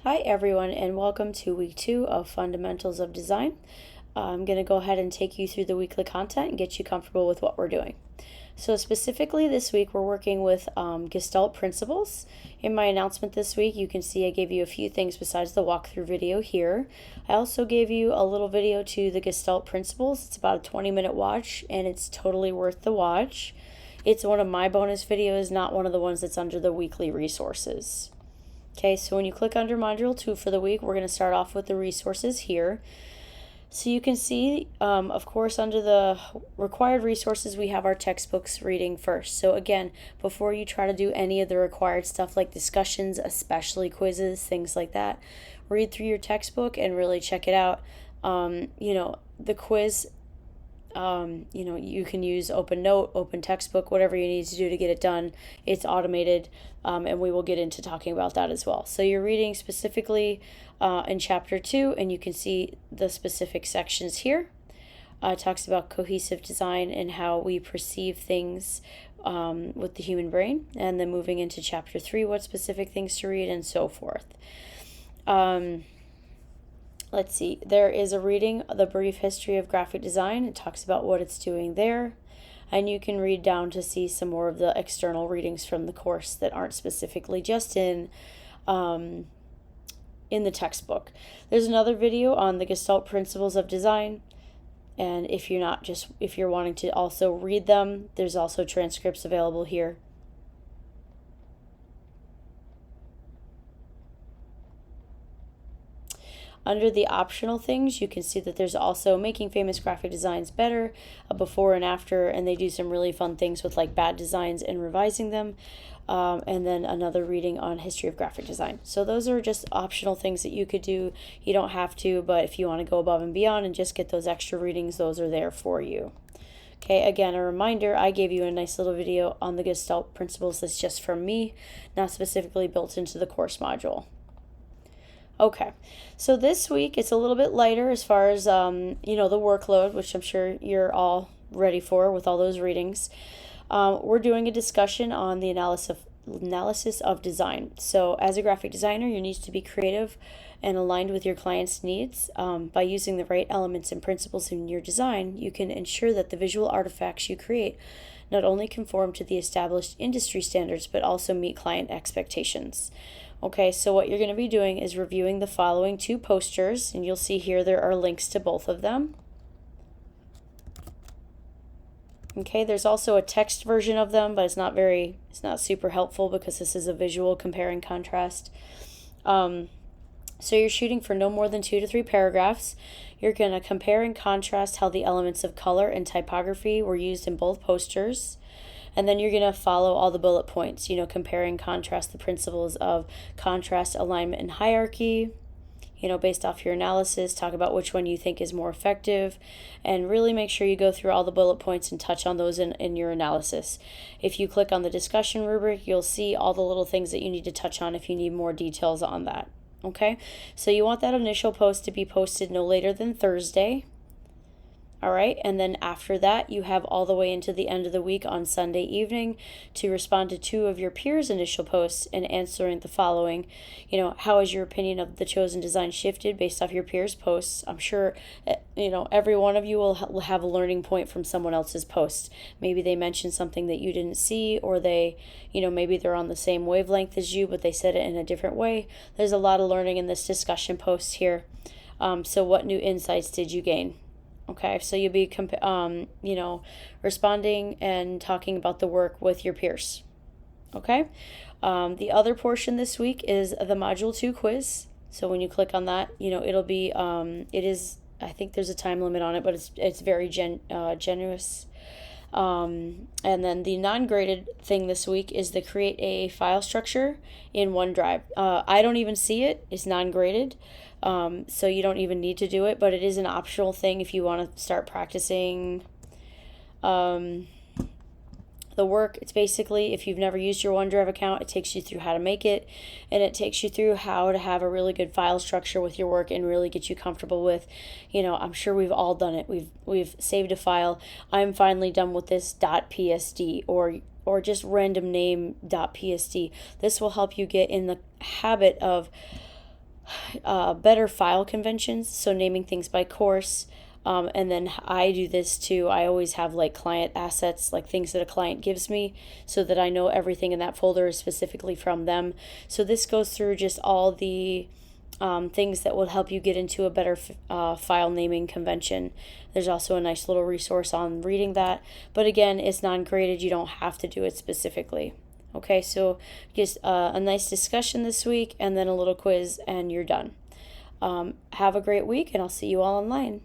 Hi everyone, and welcome to week 2 of Fundamentals of Design. I'm going to go ahead and take you through the weekly content and get you comfortable with what we're doing. So specifically this week we're working with Gestalt principles. In my announcement this week you can see I gave you a few things besides the walkthrough video here. I also gave you a little video to the Gestalt principles. It's about a 20-minute watch and it's totally worth the watch. It's one of my bonus videos, not one of the ones that's under the weekly resources. Okay, so when you click under Module 2 for the week, we're going to start off with the resources here. So you can see, of course, under the required resources, we have our textbooks reading first. So again, before you try to do any of the required stuff like discussions, especially quizzes, things like that, read through your textbook and really check it out. The quiz, you can use OpenNote, Open Textbook, whatever you need to do to get it done. It's automated, and we will get into talking about that as well. So you're reading specifically in Chapter 2, and you can see the specific sections here. It talks about cohesive design and how we perceive things with the human brain, and then moving into Chapter 3, what specific things to read, and so forth. Let's see, there is a reading, The Brief History of Graphic Design. It talks about what it's doing there. And you can read down to see some more of the external readings from the course that aren't specifically just in the textbook. There's another video on the Gestalt Principles of Design. And if you're wanting to also read them, there's also transcripts available here. Under the optional things, you can see that there's also Making Famous Graphic Designs Better, a before and after, and they do some really fun things with like bad designs and revising them. And then another reading on History of Graphic Design. So those are just optional things that you could do. You don't have to, but if you want to go above and beyond and just get those extra readings, those are there for you. Okay, again, a reminder, I gave you a nice little video on the Gestalt principles that's just from me, not specifically built into the course module. Okay, so this week it's a little bit lighter as far as, the workload, which I'm sure you're all ready for with all those readings. We're doing a discussion on the analysis of design. So as a graphic designer, you need to be creative and aligned with your client's needs. By using the right elements and principles in your design, you can ensure that the visual artifacts you create not only conform to the established industry standards, but also meet client expectations. Okay, so what you're going to be doing is reviewing the following 2 posters, and you'll see here there are links to both of them. Okay, there's also a text version of them, but it's not super helpful because this is a visual compare and contrast. So you're shooting for no more than 2 to 3 paragraphs. You're going to compare and contrast how the elements of color and typography were used in both posters. And then you're going to follow all the bullet points, compare and contrast the principles of contrast, alignment, and hierarchy, based off your analysis, talk about which one you think is more effective, and really make sure you go through all the bullet points and touch on those in your analysis. If you click on the discussion rubric, you'll see all the little things that you need to touch on if you need more details on that. Okay, so you want that initial post to be posted no later than Thursday. All right, and then after that, you have all the way into the end of the week on Sunday evening to respond to 2 of your peers' initial posts and answering the following. How has your opinion of the chosen design shifted based off your peers' posts? I'm sure, every one of you will have a learning point from someone else's post. Maybe they mentioned something that you didn't see, or they, maybe they're on the same wavelength as you, but they said it in a different way. There's a lot of learning in this discussion post here. So what new insights did you gain? Okay, so you'll be, responding and talking about the work with your peers. Okay, the other portion this week is the Module 2 quiz. So when you click on that, it'll be, I think there's a time limit on it, but it's very generous. And then the non-graded thing this week is to create a file structure in OneDrive. I don't even see it. It's non-graded. So you don't even need to do it, but it is an optional thing if you want to start practicing the work. It's basically, if you've never used your OneDrive account, it takes you through how to make it, and it takes you through how to have a really good file structure with your work and really get you comfortable with, I'm sure we've all done it. We've saved a file. I'm finally done with this .psd or just random name .psd. This will help you get in the habit of better file conventions, so naming things by course. And then I do this too. I always have like client assets, like things that a client gives me, so that I know everything in that folder is specifically from them. So this goes through just all the things that will help you get into a better file naming convention. There's also a nice little resource on reading that. But again, it's non-graded. You don't have to do it specifically. Okay, so just a nice discussion this week and then a little quiz and you're done. Have a great week and I'll see you all online.